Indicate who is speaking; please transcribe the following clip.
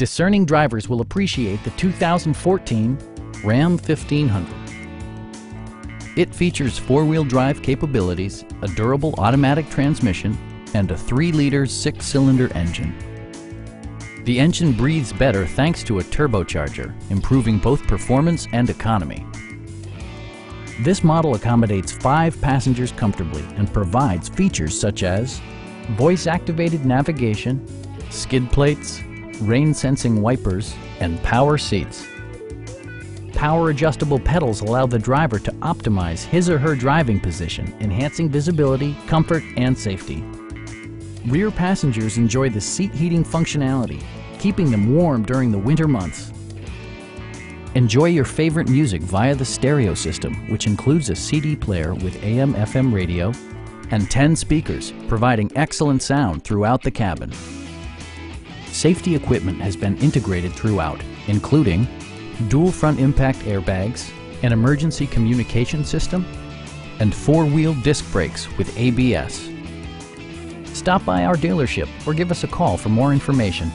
Speaker 1: Discerning drivers will appreciate the 2014 Ram 1500. It features four-wheel drive capabilities, a durable automatic transmission, and a 3-liter 6-cylinder engine. The engine breathes better thanks to a turbocharger, improving both performance and economy. This model accommodates 5 passengers comfortably and provides features such as voice-activated navigation, skid plates, rain-sensing wipers, and power seats. Power adjustable pedals allow the driver to optimize his or her driving position, enhancing visibility, comfort, and safety. Rear passengers enjoy the seat heating functionality, keeping them warm during the winter months. Enjoy your favorite music via the stereo system, which includes a CD player with AM/FM radio and 10 speakers, providing excellent sound throughout the cabin. Safety equipment has been integrated throughout, including dual front impact airbags, an emergency communication system, and 4-wheel disc brakes with ABS. Stop by our dealership or give us a call for more information.